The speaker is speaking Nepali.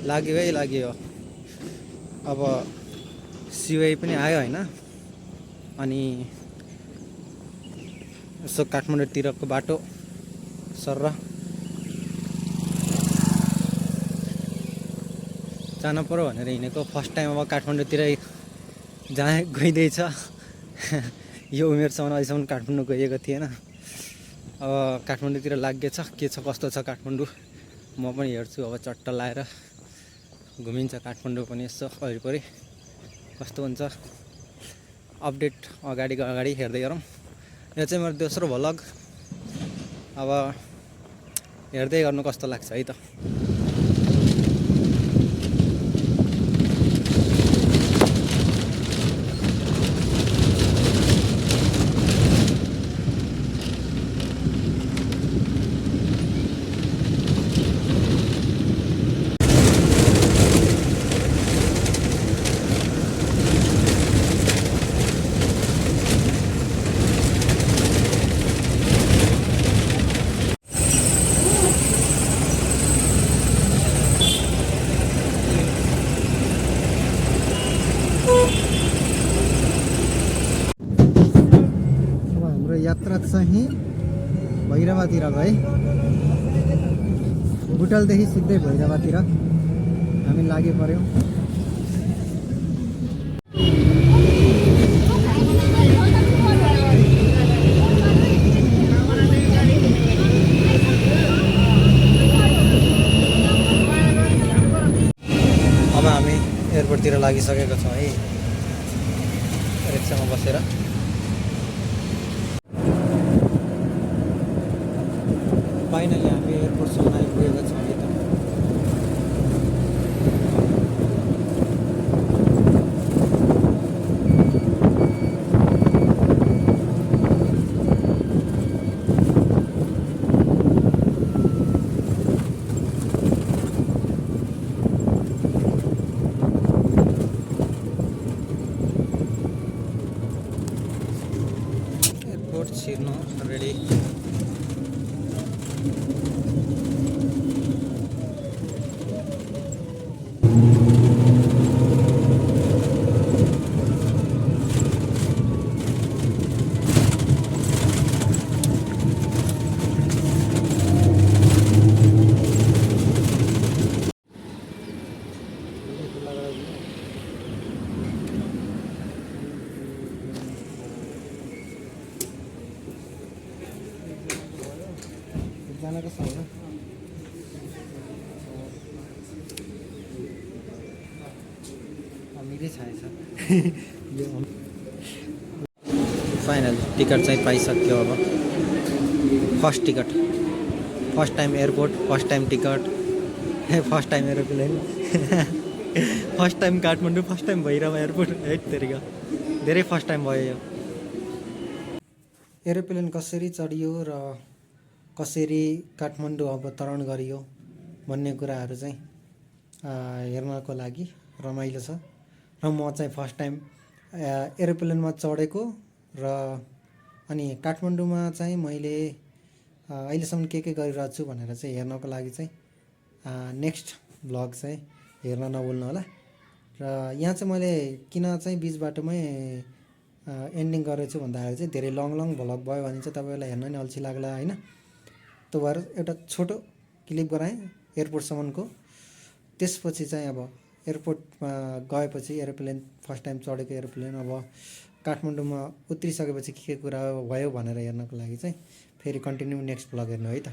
लाग्यो। अब सिवाई पनि आयो होइन। अनि यसो काठमाडौँतिरको बाटो सर जान पर्यो भनेर हिँडेको। फर्स्ट टाइम अब काठमाडौँतिर गइँदैछ। यो उमेरसम्म अहिलेसम्म काठमाडौँ गएको थिएन। अब काठमाडौँतिर लागेछ, के छ कस्तो छ काठमाडौँ म पनि हेर्छु। अब चट्ट लाएर घुमिन्छ काठमाडौँ पनि यसो वरिपरि कस्तो हुन्छ अपडेट अगाडि हेर्दै गरौँ। यो चाहिँ मेरो दोस्रो भ्लग। अब हेर्दै गर्नु कस्तो लाग्छ है त। यात्रा चाहिँ भैरवातिर है। बुटलदेखि सिधै भैरवातिर हामी लागि पर्यौँ। अब हामी एयरपोर्टतिर लागिसकेको छौँ है, रिक्सामा बसेर। फाइनली हामी एयरपोर्टसम्म आइपुगेको छौँ है त। एयरपोर्ट छिर्नु रेडी। एकजनाको छैन। अमिरै छाएछ। फाइनल टिकट चाहिँ पाइसक्यो। अब first ticket, first time airport, first time ticket, first time aeroplane, first time Kathmandu, first time Bhairahawa airport. एक तरिका धेरै फर्स्ट टाइम भयो यो। एरोप्लेन कसरी चढियो र कसरी काठमाडौँ अब तरण गरियो भन्ने कुराहरू चाहिँ हेर्नको लागि रमाइलो छ। र म चाहिँ फर्स्ट टाइम एरोप्लेनमा चढेको र अनि काठमाडौँमा चाहिँ मैले अहिलेसम्म के गरिरहेको छु भनेर चाहिँ हेर्नको लागि चाहिँ नेक्स्ट भ्लग चाहिँ हेर्न नभुल्नु होला। र यहाँ चाहिँ मैले किन चाहिँ बिच बाटोमै एन्डिङ गरेको छु भन्दाखेरि चाहिँ धेरै लङ भ्लग भयो भने चाहिँ तपाईँलाई हेर्न नि अल्छी लाग्ला होइन। त्यो भएर एउटा छोटो क्लिप गराएँ एयरपोर्टसम्मको। त्यसपछि चाहिँ अब एयरपोर्टमा गएपछि एरोप्लेन फर्स्ट टाइम चढेको एरोप्लेन अब काठमाडौँमा उत्रिसकेपछि के कुरा भयो भनेर हेर्नको लागि चाहिँ फेरि कन्टिन्यू नेक्स्ट भ्लग हेर्नु है त।